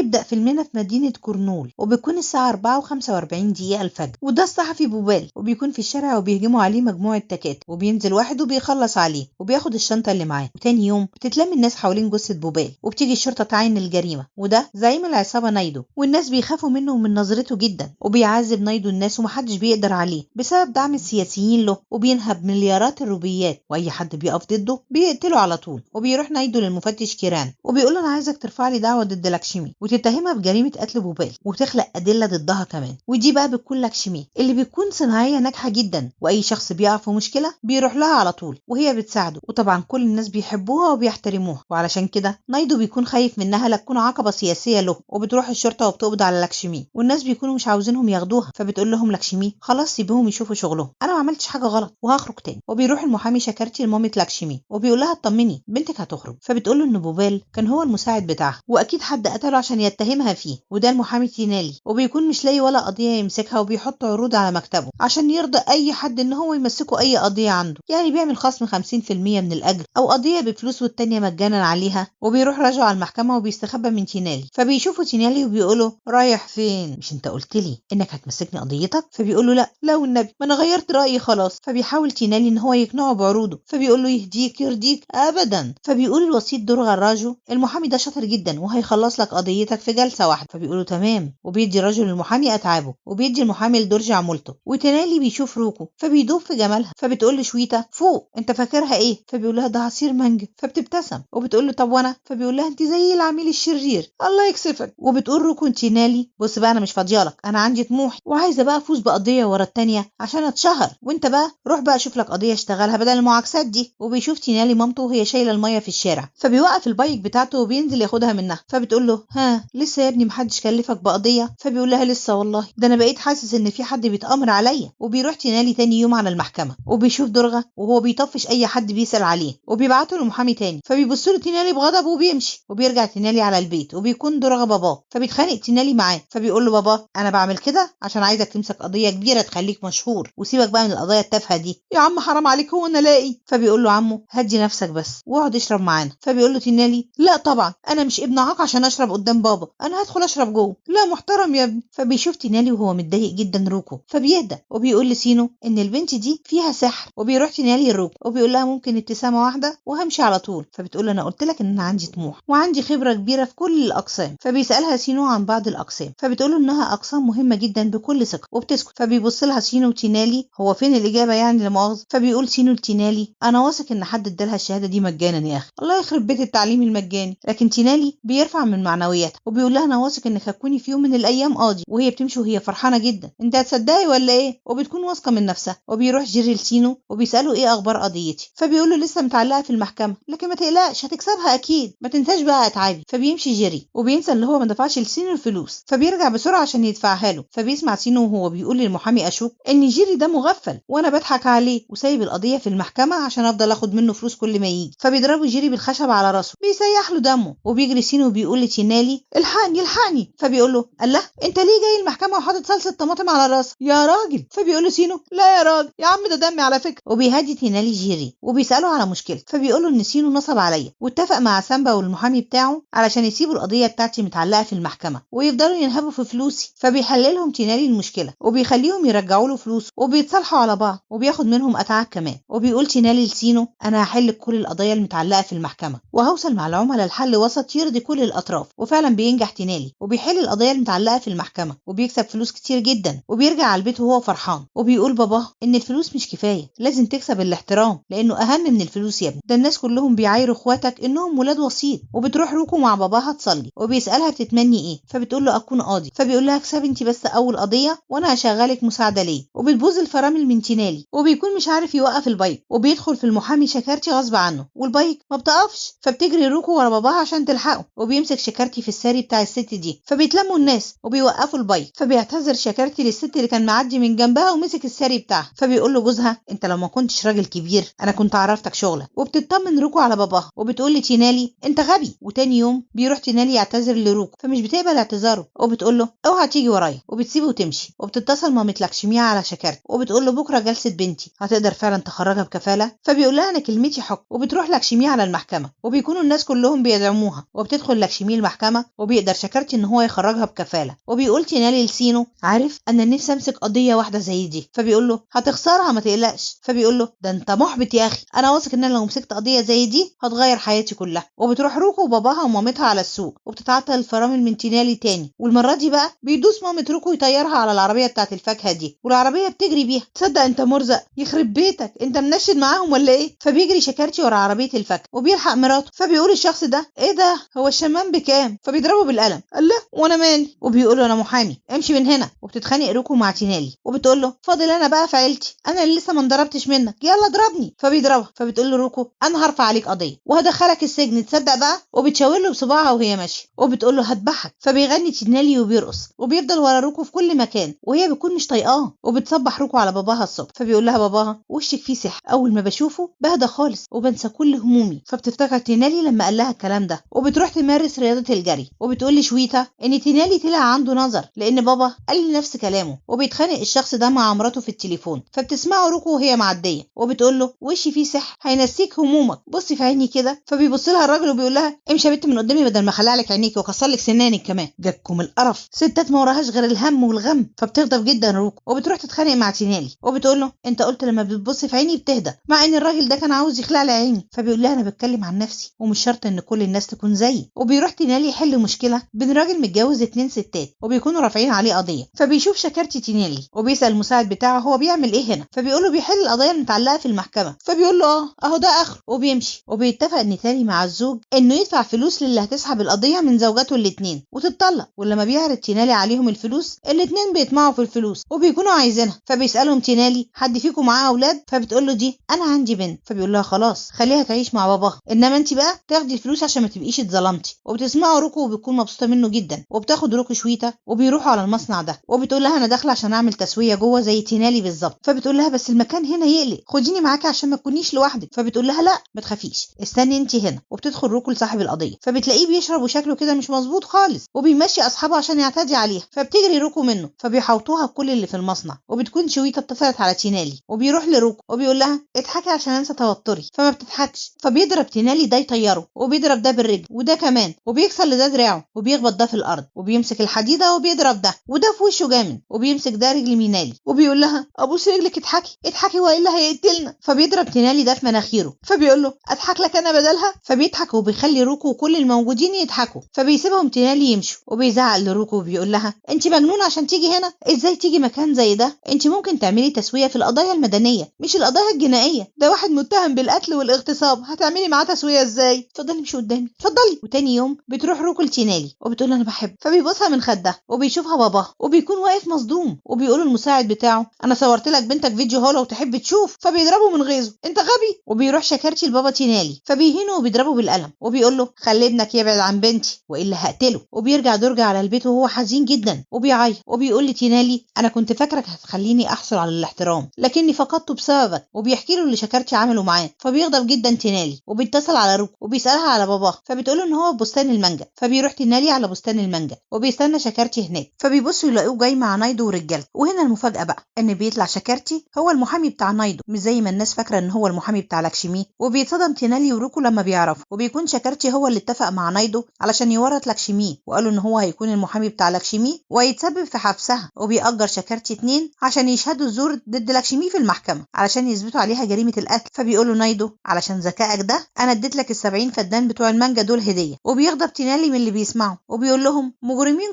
بيبدأ فيلمنا في مدينة كورنول، وبيكون الساعة 4:45 الفجر، وده الصحفي بوبال، وبيكون في الشارع وبيهجموا عليه مجموعة تكاتك، وبينزل واحد وبيخلص عليه وبياخد الشنطة اللي معاه. وتاني يوم بتتلم الناس حوالين جثة بوبال، وبتيجي الشرطة تعاين الجريمة، وده زعيم العصابة نايدو، والناس بيخافوا منه ومن نظرته جدا، وبيعذب نايدو الناس ومحدش بيقدر عليه بسبب دعم السياسيين له، وبينهب مليارات الروبيات، واي حد بيقف ضده بيقتله على طول. وبيروح نايدو للمفتش كيران وبيقول له انا عايزك ترفع لي دعوة ضد لاكشمي وتتهمها بجريمة قتل بوبال، وتخلق أدلة ضدها كمان. ودي بقى بتكون لاكشمي اللي بتكون صناعية ناجحة جدا، واي شخص بيقع في مشكلة بيروح لها على طول وهي بتساعده، وطبعا كل الناس بيحبوها وبيحترموها. وعلشان كده نايدو بيكون خايف منها لا تكون عقبة سياسية له، وبتروح الشرطة وبتقبض على لاكشمي، والناس بيكونوا مش عاوزينهم ياخدوها، فبتقول لهم لاكشمي خلاص سيبوهم يشوفوا شغلهم، انا ما عملتش حاجة غلط وهخرج تاني. وبيروح المحامي شكرتي لمامة لاكشمي وبيقول لها اطمني بنتك هتخرج، فبتقول له ان بوبال كان هو المساعد بتاعها واكيد حد قتله عشان يتهمها فيه، وده المحامي تينالي، وبيكون مش لاقي ولا قضية يمسكها، وبيحط عروض على مكتبه عشان يرضى اي حد ان هو يمسكه اي قضية عنده، يعني بيعمل خصم 50% من الاجر او قضية بفلوس والتانية مجانا عليها. وبيروح راجعه على المحكمة وبيستخبى من تينالي، فبيشوفوا تينالي وبيقوله رايح فين؟ مش انت قلت لي انك هتمسكني قضيتك؟ فبيقول له لا والنبي ما انا غيرت رايي خلاص. فبيحاول تينالي ان هو يقنعه بعروضه، فبيقول له يهديك يرضيك ابدا. فبيقول الوسيط درغا الراجو المحامي ده شاطر جدا وهيخلص لك قضيتك في جلسه واحده، فبيقول له تمام، وبيدي الرجل المحامي اتعابه، وبيدي المحامي لدرج عمولته. وتينالي بيشوف روكو فبيدوب في جمالها، فبتقول له شويتا فوق انت فاكرها ايه؟ فبيقول لها ده عصير مانجا، فبتبتسم وبتقول له طب وانا؟ فبيقول لها انت زي العميل الشرير الله يكسفك. وبتقول روكو تينالي بص بقى انا مش فاضيالك، انا عندي طموح وعايزه بقى افوز بقضيه ورا التانيه عشان اتشهر، وانت بقى روح بقى شوف لك قضيه اشتغلها بدل المعاكسات دي. وبيشوف تينالي مامته وهي شايله الميه في الشارع، فبيوقف البايك بتاعته وبينزل ياخدها منها، فبتقول له ها لسه يا ابني محدش كلفك بقضيه؟ فبيقول لها لسه والله، ده انا بقيت حاسس ان في حد بيتامر عليا. وبيروح تينالي تاني يوم على المحكمه وبيشوف درغا وهو بيطفش اي حد بيسال عليه، وبيبعته لمحامي تاني، فبيبص له تينالي بغضب وبيمشي. وبيرجع تينالي على البيت وبيكون درغا باباه، فبيتخانق تينالي معاه، فبيقول له بابا انا بعمل كده عشان عايزك تمسك قضيه كبيره تخليك مشهور وسيبك بقى من القضايا التافهه دي. يا عم حرام عليك هو انا لاقي؟ فبيقول له عمو هدي نفسك بس واقعد اشرب معانا. فبيقول له تينالي لا طبعا انا مش ابن عاق عشان اشرب قدام بابا، انا هدخل اشرب جوه. لا محترم يا ابني. فبيشوف تينالي وهو متضايق جدا روكو، فبيهدى وبيقول لسينو ان البنت دي فيها سحر. وبيروح تينالي لروكو وبيقول لها ممكن ابتسامه واحده وهمشي على طول. فبتقول له انا قلت لك ان انا عندي طموح وعندي خبره كبيره في كل الاقسام. فبيسالها سينو عن بعض الاقسام، فبتقول له انها اقسام مهمه جدا بكل ثقه وبتسكت. فبيبص لها سينو وتينالي هو فين الاجابه يعني لمؤاخذه؟ فبيقول سينو لتينالي انا واثق ان حد ادالها الشهاده دي مجانا يا اخي، الله يخرب بيت التعليم المجاني. لكن تينالي بيرفع من معنوياتها وبيقول لها انا واثق انك هتكوني في يوم من الايام قاضي. وهي بتمشي وهي فرحانه جدا، انت هتصدقي ولا ايه؟ وبتكون واثقه من نفسها. وبيروح جيري لسينو وبيساله ايه اخبار قضيتي؟ فبيقول له لسه متعلقه في المحكمه، لكن ما تقلقش هتكسبها اكيد، ما تنساش بقى اتعابي. فبيمشي جيري وبينسى اللي هو ما دفعش لسينو الفلوس، فبيرجع بسرعه عشان يدفعها له. فبيسمع سينو وهو بيقول للمحامي اشوك ان جيري ده مغفل وانا بضحك عليه وسايب القضيه في المحكمه عشان افضل اخد منه فلوس كل ما يجي. فبيضربوا جيري بالخشب على راسه بيسيح له دمه. وبيجري سينو وبيقول لتينالي الحقني الحقني. فبيقول له الله انت ليه جاي المحكمه وحاطط صلصه طماطم على راسك يا راجل؟ فبيقول له سينو لا يا راجل يا عم ده دمي على فكره. وبيهدي تينالي جيري وبيساله على مشكله، فبيقول له ان سينو نصب عليا واتفق مع سامبا والمحامي بتاعه علشان يسيبوا القضيه بتاعتي متعلقه في المحكمه ويفضلوا ينهبوا في فلوسي. فبيحللهم تينالي المشكله وبيخليهم يرجعوا له فلوسه وبيتصالحوا على بعض وبياخد منهم اتعاب كمان. وبيقول تينالي لسينو انا هحل كل القضايا المتعلقه في المحكمه وهوصل مع العملاء لحل وسط يرضي كل الاطراف. وفعلا بينجح تينالي وبيحل القضايا المتعلقه في المحكمه وبيكسب فلوس كتير جدا، وبيرجع على البيت وهو فرحان. وبيقول باباه ان الفلوس مش كفايه، لازم تكسب الاحترام لانه اهم من الفلوس يا ابني، ده الناس كلهم بيعايروا اخواتك انهم ولاد وسيط. وبتروح روكو مع باباها تصلي وبيسالها بتتمني ايه؟ فبتقول له اكون قاضي. فبيقول لها اكسبي انت بس اول قضيه وانا هشغلك مساعده ليه. وبتبوظ الفرامل من تينالي وبيكون مش عارف يوقف البايك وبيدخل في المحامي شكارتي غصب عنه والبايك ما بتقفش، فبتجري روكو ورا باباها عشان تلحقه وبيمسك شكارتي في الساري بتاع الست دي. فبيتلموا الناس وبيوقفوا البايك، فبيعتذر شكارتي للست اللي كان معدي من جنبها ومسك الساري بتاعها. فبيقول له جوزها انت لو ما كنتش راجل كبير انا كنت عرفتك شغلك. وبتطمن روكو على باباها وبتقول لتينالي انت غبي. وتاني يوم بيروح تينالي يعتذر لروكو فمش بتقبل اعتذاره وبتقول له اوعى تيجي ورايا وبتسيبه وتمشي. وبتتصل مامة لاكشميا على شكارتي وبتقول له بكره جلسه بنتي هتقدر فعلا تخرجها بكفاله؟ فبيقول لها انا كلمتي حكم. وبتروح لاكشميا على المحكمه وبيكونوا الناس كلهم بيدعموها وبتدخل لاكشمي المحكمه وبيقدر شكرتي ان هو يخرجها بكفاله. وبيقول تينالي لسينو عارف انا نفسي امسك قضيه واحده زي دي. فبيقول له هتخسرها ما تقلقش. فبيقول له ده انت محبط يا اخي، انا واثق ان انا لو مسكت قضيه زي دي هتغير حياتي كلها. وبتروح روكو وباباها ومامتها على السوق وبتتعطل الفرامل من تينالي تاني، والمره دي بقى بيدوس مامة روكو يطيرها على العربيه بتاعت الفاكهه دي، والعربيه بتجري بيها. تصدق انت مرزق، يخرب بيتك انت منشد معاهم ولا ايه؟ فبيجري شكرتي ورا عربيه الفاكهه وبيلحق مراته. فبيقول الشخص ده ايه ده، هو الشمام بكام؟ فبيضربه بالقلم. قال له وانا مالي؟ وبيقول له انا محامي، امشي من هنا. وبتتخانق روكو مع تينالي وبتقول له فاضل انا بقى في عيلتي، انا اللي لسه ما انضربتش منك، يلا اضربني. فبيضربها. فبتقول له روكو انا هرفع عليك قضيه وهدخلك السجن، تصدق بقى؟ وبتشاور له بصباعها وهي ماشيه وبتقول له هذبحك. فبيغني تينالي وبيرقص وبيفضل ورا روكو في كل مكان وهي بتكون مش طايقاه. وبتصبح روكو على باباها الصبح. فبيقول لها باباها وشك فيه سحر، اول ما بشوفه بهدى خالص وبنسى كل همومي. فبتفتكر تينالي لما قال لها الكلام ده وبتروح تمارس رياضه الجري. وبتقول لشويتا ان تينالي طلع عنده نظر لان بابا قال لي نفس كلامه. وبيتخانق الشخص ده مع مراته في التليفون. فبتسمعه روكو وهي معديه وبتقول له وشي فيه سحر هينسيك همومك، بصي في عيني كده. فبيبص لها الراجل وبيقول لها امشي يا بنت من قدامي بدل ما اخلع لك عينيك واكسر لك سنانك كمان، جابكم القرف، ستات ما وراهاش غير الهم والغم. فبتغضب جدا روكو وبتروح تتخانق مع تينالي وبتقول له انت قلت لما بتبص في عيني بتهدى، مع ان الراجل ده كان عاوز يخلع لي عيني. فبيقول لها انا بتكلم عن نفسي ومش شرط ان كل الناس تكون زيي. وبيروح تينالي يحل مشكله بين راجل متجوز 2 ستات وبيكونوا رافعين عليه قضيه. فبيشوف شكرتي تينالي وبيسال المساعد بتاعه هو بيعمل ايه هنا. فبيقول له بيحل القضيه المتعلقه في المحكمه. فبيقول له اهو ده اخره وبيمشي. وبيتفق ان تاني مع الزوج انه يدفع فلوس للي هتسحب القضيه من زوجاته الاثنين وتتطلق. ولما بيعرض تينالي عليهم الفلوس الاثنين بيطمعوا في الفلوس وبيكونوا عايزينها. فبيسالهم تينالي حد فيكم معاه اولاد؟ فبتقول له دي انا عندي بنت. فبيقول لها خلاص خليها تعيش مع باباها، انما انت بقى تاخدي الفلوس عشان ما تبقيش اتظلمتي. وبتسمعوا روكو وبتكون مبسوطه منه جدا وبتاخد روكو شويته وبيروحوا على المصنع ده. وبتقول لها انا داخله عشان اعمل تسويه جوه زي تينالي بالظبط. فبتقول لها بس المكان هنا يقلق، خديني معاكي عشان ما تكونيش لوحدك. فبتقول لها لا ما تخافيش استني انت هنا. وبتدخل روكو لصاحب القضيه فبتلاقيه بيشرب وشكله كده مش مظبوط خالص وبيمشي اصحابه عشان يعتدي عليها. فبتجري روكو منه فبيحوطوها كل اللي في المصنع. وبتكون شويته اتصلت على تينالي وبيروح لروكو وبيقول لها اضحكي عشان انسى توتري. فما بتضحكش. فبيضرب تينالي ده يطيره وبيضرب ده بالرجل وده كمان وبيكسر لده دراعه وبيخبط ده في الارض وبيمسك الحديده وبيضرب ده وده في وشه جامد وبيمسك ده رجل مينالي وبيقول لها ابوس رجلك اضحكي اضحكي والا هيقتلنا. فبيضرب تينالي ده في مناخيره. فبيقول له اضحك لك انا بدلها. فبيضحك وبيخلي روكو وكل الموجودين يضحكوا. فبيسيبهم تينالي يمشوا وبيزعق لروكو وبيقول لها انت مجنونه عشان تيجي هنا، ازاي تيجي مكان زي ده؟ انت ممكن تعملي تسويه في القضايا المدنيه مش القضايا الجنائيه، ده واحد متهم بالقتل والاغتصاب هتعملي معاه تسويه ازاي؟ اتفضلي مش قدامي اتفضلي. وتاني يوم بتروح روكو لتينالي وبتقول له انا بحب. فبيبصها من خدها وبيشوفها باباها وبيكون واقف مصدوم. وبيقول المساعد بتاعه انا صورت لك بنتك فيديو هو لو تحب تشوف. فبيضربه من غيظه انت غبي. وبيروح شكرتي لبابا تينالي فبيهينه وبيضربه بالقلم وبيقول له خلي ابنك يبعد عن بنتي والا هقتله. وبيرجع درجة على البيت وهو حزين جدا وبيعيط وبيقول لتينالي انا كنت فاكرك هتخليني احصل على الاحترام لكني فقدته بسببك. وبيحكي له اللي شكرتي عمله معاه. فبيغضب جدا تينالي وبيتصل على روكو وبيسالها على باباه. فبتقول له ان هو في بستان المانجا. فبيروح تينالي على بستان المانجا وبيستنى شكرتي هناك. فبيبصوا يلاقوه جاي مع نايدو ورجالته. وهنا المفاجاه بقى ان بيطلع شكرتي هو المحامي بتاع نايدو مش زي ما الناس فاكره ان هو المحامي بتاع لاكشمي. وبيتصدم تينالي وروكو لما بيعرفوا. وبيكون شكرتي هو اللي اتفق مع نايدو علشان يورط لاكشمي وقالوا ان هو هيكون المحامي بتاع لاكشمي ويتسبب في حبسها. وبيأجر شكرتي 2 عشان يشهدوا الزور ضد لاكشمي في المحكمه علشان يثبتوا عليها جريمه القتل. فبيقولوا نايدو علشان ذكائك ده انا اديت لك ال70 فدان بتوع المانجا دول هديه. وبيغضب تينالي من اللي بيسمعوا وبيقول لهم مجرمين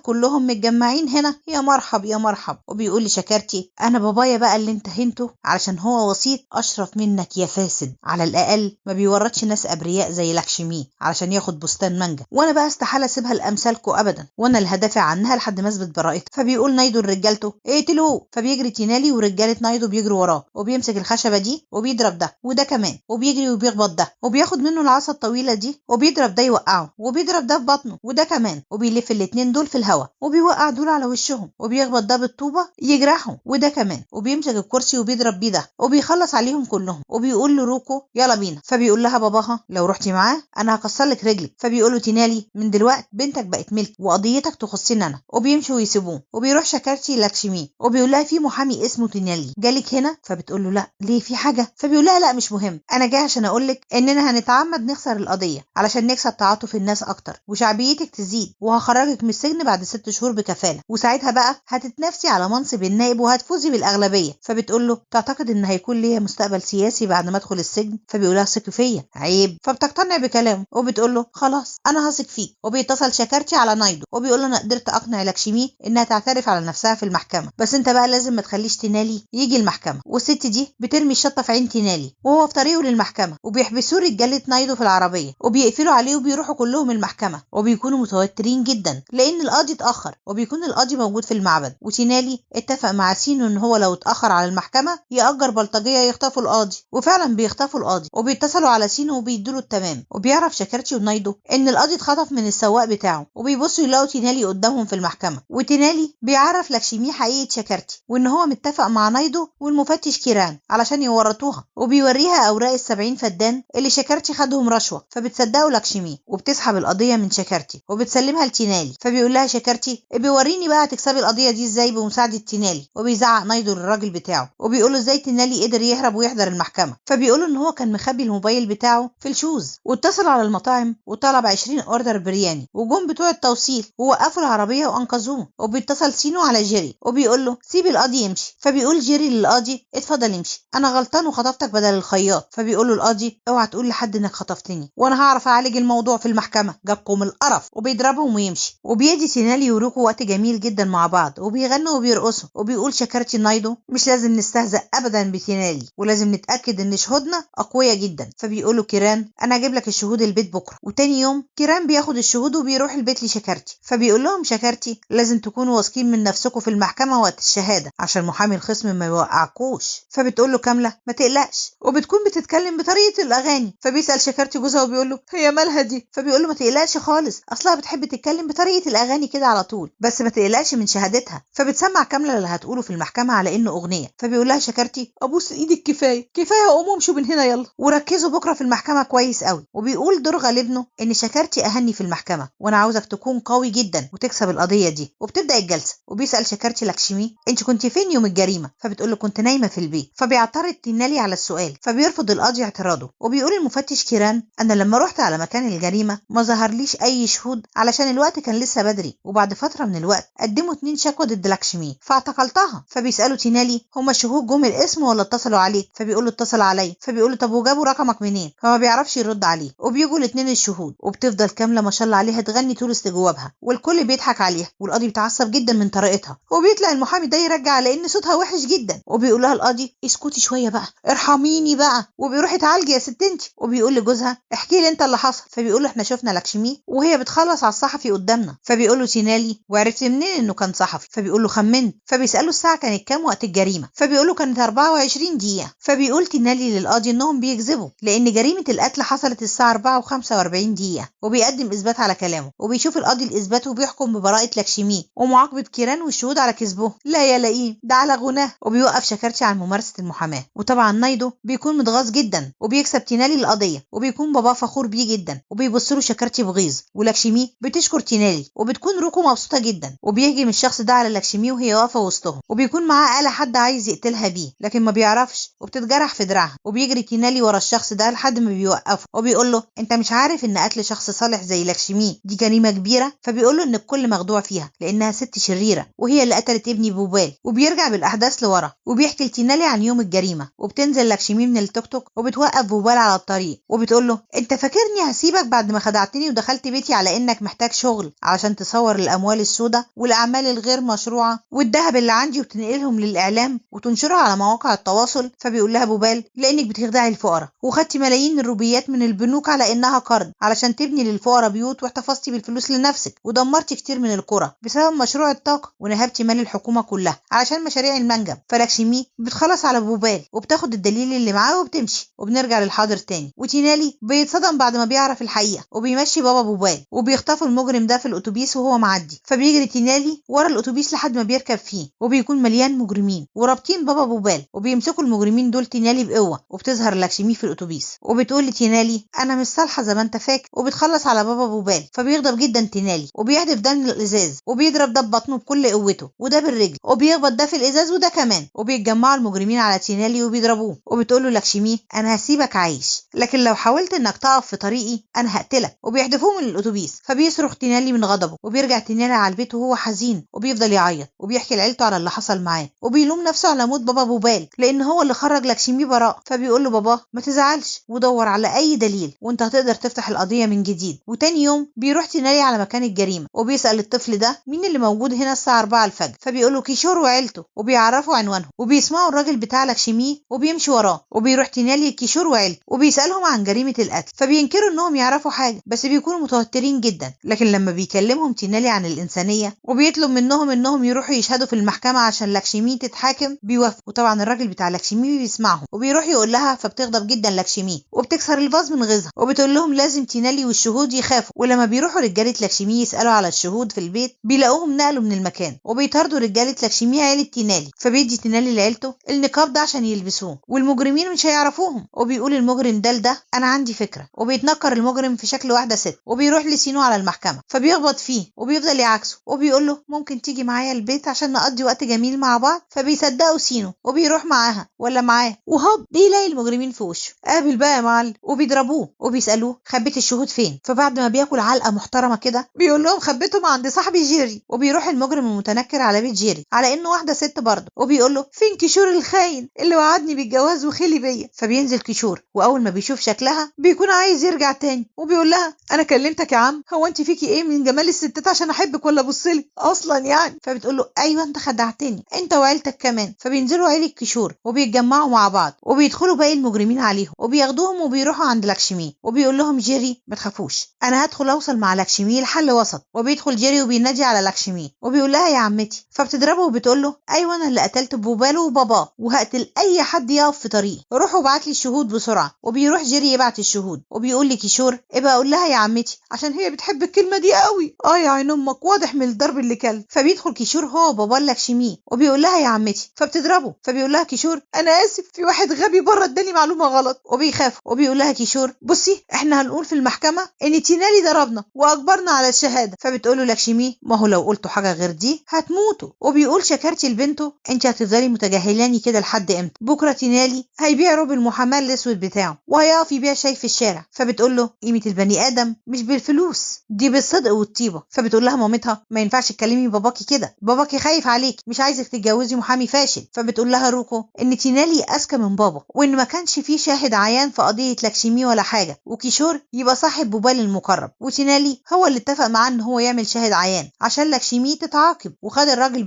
كلهم متجمعين هنا، يا مرحب يا مرحب. وبيقول لشكرتي انا بابايا بقى اللي انت هنته علشان هو وسيط اشرف منك يا فاسد، على الاقل ما بيورطش ناس ابرياء زي لاكشمي علشان ياخد بستان مانجا، وانا بقى استحاله اسيبها لامثالكم ابدا وانا اللي هدافع عنها لحد ما اثبت براءتها. فبيقول نايدو لرجالته اقتلوه. فبيجري تينالي ورجاله نايدو بيجروا وراه وبيمسك الخشبه دي وبيضرب ده وده كمان وبيجري وبيخبط ده وبياخد منه العصا الطويله دي وبيضرب ده يوقعه وبيضرب ده في بطنه وده كمان وبيلف الاتنين دول في الهواء وبيوقع دول على وشهم وبيخبط ده بالطوبه يجرحهم وده كمان وبيمسك الكرسي وبيضرب بيه ده وبيخلص عليهم كلهم. وبيقول لروكو يلا بينا. فبيقول لها باباها لو رحتي معاه انا هكسر لك رجلك. فبيقول له تينالي من دلوقتي بنتك بقت ملك وقضيتك تخصني انا. وبيمشوا ويسيبوه. وبيروح شكرتي لاكشمي وبيقول لها في محامي اسمه تينالي جالك هنا. فبتقول له لا ليه في حاجه؟ فبيقول لها لا مش مهم، انا جاي عشان اقول لك اننا هنتعمد نخسر القضيه علشان نكسب تعاطف الناس اكتر وشعبيتك تزيد، وهخرجك من السجن بعد 6 شهور بكفالة، وساعتها بقى هتتنافسي على منصب النائب وهتفوزي بالأغلبية. فبتقول له تعتقد ان هيكون ليا مستقبل سياسي بعد ما ادخل السجن؟ فبيقولها ثقي فيا. عيب. فبتقتنع بكلامه وبتقول له خلاص انا هثق فيك. وبيتصل شكرتي على نايدو وبيقول له انا قدرت اقنع لاكشمي انها تعترف على نفسها في المحكمة، بس انت بقى لازم ما تخليش تينالي يجي المحكمة. والست دي بترمي الشطة في عين تينالي وهو في طريقه للمحكمة، وبيحبسوه رجالة نايدو في العربية وبيقفلوا عليه وبيروحوا كلهم المحكمة، وبيكونوا متوترين جدا لان القاضي اتأخر، وبيكون القاضي موجود في المعبد. وتينالي اتفق مع سينو ان هو لو اتأخر على المحكمة يأجر بلطجية يخطفوا القاضي، وفعلا بيخطفوا القاضي وبيتصلوا على سينو وبيدوله التمام. وبيعرف شكرتي ونايدو ان القاضي اتخطف من السواق بتاعه، وبيبصوا يلاقوا تينالي قدامهم في المحكمة. وتينالي بيعرف لاكشمي حقيقة شكرتي وان هو متفق مع نايدو والمفتش كيران علشان يورطوها، وبيوريها اوراق ال70 فدان اللي شكرتي خدهم رشوة. فبتصدقوا لاكشمي وبتسحب القضية من شكرتي وبتسلمها لتينالي. فبيقول لها شكرتي بيوريني بقى تكسبي القضية دي ازاي بمساعدة تينالي. وبيزعق نايدو للراجل بتاعه وبيقول له ازاي تينالي قدر يهرب ويحضر المحكمة. فبيقول ان هو كان مخبي الموبايل بتاعه في الشوز، واتصل على المطاعم وطلب 20 اوردر برياني، وجم بتوع التوصيل ووقفوا العربية وانقذوه. وبيتصل سينو على جيري وبيقول له سيب القاضي يمشي. فبيقول جيري للقاضي اتفضل امشي، انا غلطان وخطفتك بدل الخياط. فبيقول له القاضي اوعى تقول لحد انك خطفتني وانا هعرف اعالج الموضوع في المحكمة، جابكم القرف. وبيضربهم ويمشي. وبيدي تينالي وروكو وقت جميل جدا مع بعض وبيغنوا وبيرقصوا. وبيقول شكرتي نايدو مش لازم نستهزأ ابدا بتينالي ولازم نتاكد ان شهودنا اقوياء جدا. فبيقولوا كيران انا هجيب لك الشهود البيت بكره. وتاني يوم كيران بياخد الشهود وبيروح البيت لشكرتي. فبيقول لهم شكرتي لازم تكونوا واثقين من نفسكم في المحكمه وقت الشهاده عشان محامي الخصم ما يوقعكوش. فبتقول له كامله ما تقلقش، وبتكون بتتكلم بطريقه الاغاني. فبيسال شكرتي جوزها وبيقول له هي مالها دي؟ فبيقول له ما تقلقش خالص، اصلها بتحب تتكلم بطريقه الاغاني كده على طول، بس ما تقلقش من شهادتها. فبتسمع كامله اللي هتقوله في المحكمه على انه اغنيه. فبيقول لها شكرتي ابوس ايدك كفايه كفايه، قوموا امشوا من هنا يلا وركزوا بكره في المحكمه كويس قوي. وبيقول درغا لابنه ان شكرتي اهني في المحكمه وانا عاوزك تكون قوي جدا وتكسب القضيه دي. وبتبدا الجلسه وبيسال شكرتي لاكشمي انت كنت فين يوم الجريمه؟ فبتقول له كنت نايمه في البيت. فبيعترض تينالي على السؤال فبيرفض القاضي اعتراضه. وبيقول المفتش كيران انا لما رحت على مكان الجريمه ما ظهرليش اي شهود علشان الوقت كان لسه بدري، وبعد فتره من الوقت قدموا 2 شكوى ضد لاكشمي فاعتقلتها. فبيسالوا تينالي هما الشهود جم الاسم ولا اتصلوا عليك؟ فبيقول له اتصل عليا. فبيقول له طب وجابوا رقمك منين؟ فما بيعرفش يرد عليه. وبيجوا الاثنين الشهود وبتفضل كامله ما شاء الله عليها تغني طول استجوابها والكل بيضحك عليها، والقاضي بيتعصب جدا من طريقتها. وبيطلع المحامي ده يرجع على ان صوتها وحش جدا، وبيقول لها القاضي اسكتي شويه بقى ارحميني بقى، وبيروح يتعالجي يا ست انت. وبيقول لجوزها احكي لي انت اللي حصل. فبيقول له احنا شفنا لاكشمي وهي بتخلص على الصحفي قدامنا. فبيقول له تينالي وعرفت منين انه كان صحفي؟ فبيقول له خمنت. فبيساله الساعه كانت كام وقت الجريمه؟ فبيقول له كانت 24 دقيقه. فبيقول تينالي للقاضي انهم بيكذبوا لان جريمه القتل حصلت الساعه 4 و45 دقيقه، وبيقدم اثبات على كلامه. وبيشوف القاضي الاثبات وبيحكم ببراءه لاكشمي ومعاقبه كيران والشهود على كذبه. لا يا لئيم ده على غناه. وبيوقف شكرتي عن ممارسه المحاماه. وطبعا نايدو بيكون متغاظ جدا وبيكسب تينالي القضيه، وبيكون باباه فخور بيه جدا وبيبص له شكرتي بغيظ. ولاكشمي بتشكر تينالي وبتكون روكو مبسوطه جدا، وبيهجم الشخص ده على لاكشمي وهي واقفه وسطهم، وبيكون معاه آلة حد عايز يقتلها بيه لكن ما بيعرفش وبتتجرح في دراعها. وبيجري تينالي ورا الشخص ده لحد ما بيوقفه وبيقول له انت مش عارف ان قتل شخص صالح زي لاكشمي دي جريمه كبيره؟ فبيقول له ان الكل مخدوع فيها لانها ست شريره وهي اللي قتلت ابني بوبال. وبيرجع بالاحداث لورا وبيحكي لتينالي عن يوم الجريمه. وبتنزل لاكشمي من التوك توك وبتوقف بوبال على الطريق وبتقول له انت فاكرني هسيبك بعد ما خدعتني ودخلت بيتي على انك محتاج شغل علشان تصور الاموال السوداء والاعمال الغير مشروعه والذهب اللي عندي وتنقلهم للاعلام وتنشرها على مواقع التواصل؟ فبيقول لها بوبال لانك بتخدعي الفقراء وخدتي ملايين الروبيات من البنوك على انها قرض علشان تبني للفقراء بيوت واحتفظتي بالفلوس لنفسك، ودمرتي كتير من القرى بسبب مشروع الطاقه ونهبتي مال الحكومه كلها علشان مشاريع المنجم. فلاكشمي بتخلص على بوبال وبتاخد الدليل اللي معاه وبتمشي. وبنرجع للحاضر تاني وتينالي بيتصدم بعد ما بيعرف الحقيقه وبيمشي بابا بوبال وبيخطفوا المجرم ده في الاتوبيس وهو معدي. فبيجري تينالي ورا الاتوبيس لحد ما بيركب فيه وبيكون مليان مجرمين ورابطين بابا بوبال وبيمسكوا المجرمين دول تينالي بقوه. وبتظهر لاكشمي في الاتوبيس وبتقول لتينالي انا مش صالحه زي ما انت فاكر، وبتخلص على بابا بوبال. فبيغضب جدا تينالي وبيحدف ده من الازاز وبيضرب ده ببطنه بكل قوته وده بالرجل وبيخبط ده في الازاز وده كمان. وبيتجمعوا المجرمين على تينالي وبيضربوه. وبتقول له لاكشمي انا هسيبك عايش لكن لو حاولت انك تقف في طريقي انا هقتلك. وبيحدفوه وبيوقفوه من الاتوبيس. فبيصرخ تينالي من غضبه، وبيرجع تينالي على البيت وهو حزين وبيفضل يعيط وبيحكي لعيلته على اللي حصل معاه، وبيلوم نفسه على موت بابا بوبال لان هو اللي خرج لكشمي براء. فبيقول له بابا ما تزعلش ودور على اي دليل وانت هتقدر تفتح القضيه من جديد. وتاني يوم بيروح تينالي على مكان الجريمه وبيسال الطفل ده مين اللي موجود هنا الساعه 4 الفجر. فبيقول له كيشور وعيلته، وبيعرفوا عنوانهم، وبيسمعوا الراجل بتاع لكشمي وبيمشي وراه. وبيروح تينالي كيشور وعيلته وبيسالهم عن جريمه القتل. فبينكروا انهم يعرفوا حاجه، بس بيكونوا متوترين جدا. لكن لما بيكلمهم تينالي عن الانسانيه وبيطلب منهم انهم يروحوا يشهدوا في المحكمه عشان لكشمي تتحاكم، بيوافقوا. وطبعا الراجل بتاع لكشمي بيسمعهم وبيروح يقول لها، فبتغضب جدا لكشمي وبتكسر الفاز من غيظها وبتقول لهم لازم تينالي والشهود يخافوا. ولما بيروحوا رجاله لكشمي يسالوا على الشهود في البيت بيلاقوهم نقلوا من المكان، وبيطاردوا رجاله لكشمي عيله تينالي. فبيدي تينالي لعيلته النقاب ده عشان يلبسوه والمجرمين مش هيعرفوهم. وبيقول المجرم ده انا عندي فكره، وبيتنكر المجرم في شكل واحده ست وبيروح لسينو على المحكمه. فبيخبط فيه وبيفضل يعكسه وبيقول له ممكن تيجي معايا البيت عشان نقضي وقت جميل مع بعض. فبيصدقوا سينو وبيروح معاها ولا معاه، وهوب بيلاقي المجرمين في وشه. قابل بقى يا معلم، وبيضربوه وبيسالوه خبيت الشهود فين. فبعد ما بياكل علقه محترمه كده بيقول لهم خبيتهم عند صاحبي جيري. وبيروح المجرم المتنكر على بيت جيري على انه واحده ست برضه، وبيقول له فين كيشور الخاين اللي وعدني بالجواز وخلي بيا. فبينزل كيشور واول ما بيشوف شكلها بيكون عايز يرجع تاني، وبيقول لها انا كلمتك يا عم، هو انت فيكي ايه من جمال الستات عشان احبك ولا ابصلك اصلا يعني؟ فبتقول له ايوه انت خدعتني انت وعيلتك كمان. فبينزلوا عيله كيشور وبيتجمعوا مع بعض وبيدخلوا باقي المجرمين عليهم وبياخدوهم وبيروحوا عند لكشمي. وبيقول لهم جيري ما تخافوش انا هدخل اوصل مع لكشمي لحل وسط. وبيدخل جيري وبينادي على لكشمي وبيقول لها يا عمتي. فبتضربه وبتقول له ايوه انا اللي قتلت بوباله وباباه وهقتل اي حد يقف في طريقي، روحوا ابعت لي الشهود بسرعه. وبيروح جيري يبعت الشهود وبيقول لكيشور ابقى اقول لها يا عمتي عشان هي بتحب الكلمه دي قوي. يا عين امك واضح من الضرب اللي كل. فبيدخل كيشور هو وبابا لكشمي وبيقول لها يا عمتي. فبتضربه. فبيقول لها كيشور انا اسف في واحد غبي بره اداني معلومه غلط. وبيخاف وبيقول لها كيشور بصي احنا هنقول في المحكمه ان تينالي ضربنا واجبرنا على الشهاده. فبتقول له لكشمي ما هو لو قلتوا حاجه غير دي هتموتوا. وبيقول شكرتي لبنته انت هتفضلي متجاهلاني كده لحد امتى؟ بكره تينالي هيبيع روب المحمل الاسود بتاعه وهيقف يبيع شاي في الشارع. فبتقول له قيمه البني ادم مش بالفلوس دي بالصدق والطيبه. فبتقول لها مامتها ما ينفعش تكلمي باباكي كده، باباكي خايف عليك مش عايزك تتجوزي محامي فاشل. فبتقول لها روكو ان تينالي اذكى من بابا وان ما كانش فيه شاهد عيان في قضيه لكشمي ولا حاجه، وكيشور يبقى صاحب بوبال المقرب، وتينالي هو اللي اتفق معاه ان هو يعمل شاهد عيان عشان لكشمي تتعاقب. وخدع الراجل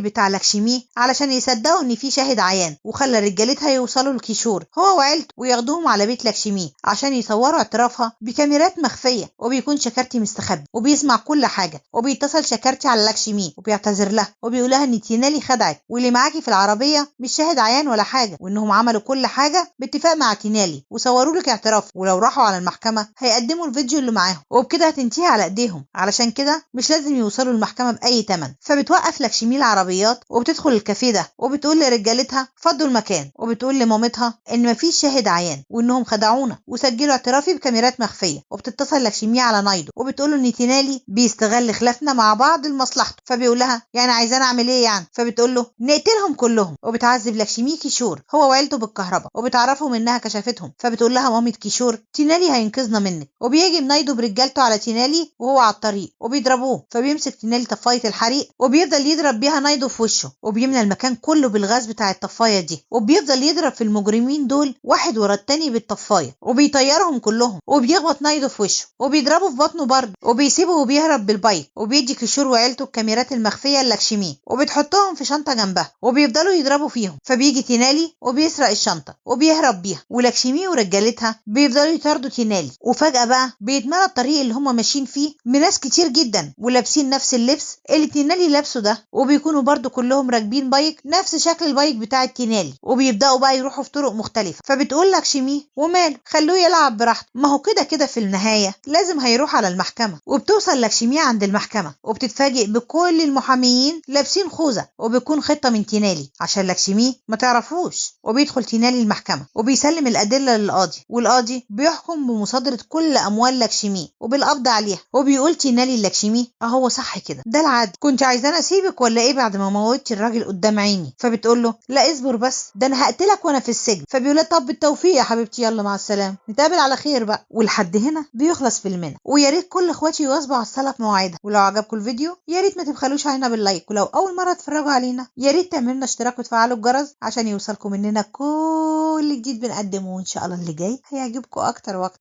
بتاع لكشمي علشان يصدقوا ان في شاهد عيان، وخلى رجالتها يوصلوا لكيشور هو وعيلته وياخدوهم على بيت لكشمي عشان يصوروا اعترافها بكاميرات مخفيه. وبيكون شكرتي مستخبي وبيسمع كل حاجه، وبيتصل شكرتي على لكشمي وبيعتذر لها وبيقول لها ان تينالي خدعك واللي معاكي في العربيه مش شاهد عيان ولا حاجه، وانهم عملوا كل حاجه باتفاق مع تينالي وصوروا لك اعتراف، ولو راحوا على المحكمه هيقدموا الفيديو اللي معاهم وبكده هتنتهي على ايديهم، علشان كده مش لازم يوصلوا المحكمه باي ثمن. فبتوقف لكشمي العربيات وبتدخل الكافيه ده وبتقول لرجالتها فضوا المكان، وبتقول لمامتها ان مفيش شاهد عيان وانهم خدعونا وسجلوا اعترافي بكاميرات مخفيه. وبتتصل لكشمي على نايدو وبتقول له ان تينالي بيستغل خلافنا مع بعض لمصلحته. فبيقول لها يعني عايزانا اعمل ايه يعني؟ فبتقول له نقتلهم كلهم. وبتعذب لكشمي كيشور هو وعيلته بالكهرباء وبتعرفهم انها كشفتهم. فبتقول لها مامة كيشور تينالي هينقذنا منك. وبيجي نايدو برجالته على تينالي وهو على الطريق وبيضربوه. فبيمسك تينالي طفايه الحريق وبيفضل يضرب بيها نايدو في وشه وبيملى المكان كله بالغاز بتاع الطفايه دي، وبيفضل يضرب في المجرمين دول واحد ورا التاني بالطفايه وبيطيرهم كلهم، وبيخبط نايدو في وشه وبيضربه في بطنه برضه وبيسيبه وبيهرب بالبايك. وبيدي كيشور وعيلته الكاميرات المخفيه لكشمي وبتحطهم في شنطه جنبها وبيفضلوا يضربوا فيهم. فبيجي تينالي وبيسرق الشنطه وبيهرب بيها، ولكشمي ورجالتها بيفضلوا يطاردوا تينالي. وفجاه بقى بيتملى الطريق اللي هم ماشيين فيه بناس كتير جدا ولابسين نفس اللبس اللي تينالي لابسه ده، وبيكونوا برضو كلهم راكبين بايك نفس شكل البايك بتاع تينالي، وبيبداوا بقى يروحوا في طرق مختلفه. فبتقول لكشمي وماله خلوه يلعب براحته، ما هو كده كده في النهايه لازم هيروح على المحكمه. وبتوصل لكشمي عند المحكمه وبتتفاجئ بكل المحاميين لابسين خوذه، وبيكون خطه من تينالي عشان لكشمي ما تعرفوش. وبيدخل تينالي المحكمه وبيسلم الادله للقاضي، والقاضي بيحكم بمصادره كل اموال لكشمي وبالقبض عليها. وبيقول تينالي لكشمي اهو صح كده ده العدل، كنت عايزاني اسيبك ولا ايه بعد ما موتش الراجل قدام عيني؟ فبتقول له لا اصبر بس ده انا هقتلك وانا في السجن. فبيقول لها طب بالتوفيق يا حبيبتي يلا مع السلامه نتقابل على خير بقى. ولحد هنا بيخلص فيلمنا، ويا ريت كل اخواتي يواظبوا على الصلاه في مواعيدها. ولو عجبكم الفيديو يا ريت ما تبخلوش علينا باللايك، ولو اول مره تتفرجوا علينا يا ريت تعملوا لنا اشتراك وتفعلوا الجرس عشان يوصلكم مننا كل جديد بنقدمه، وان شاء الله اللي جاي هيعجبكم اكتر واكتر.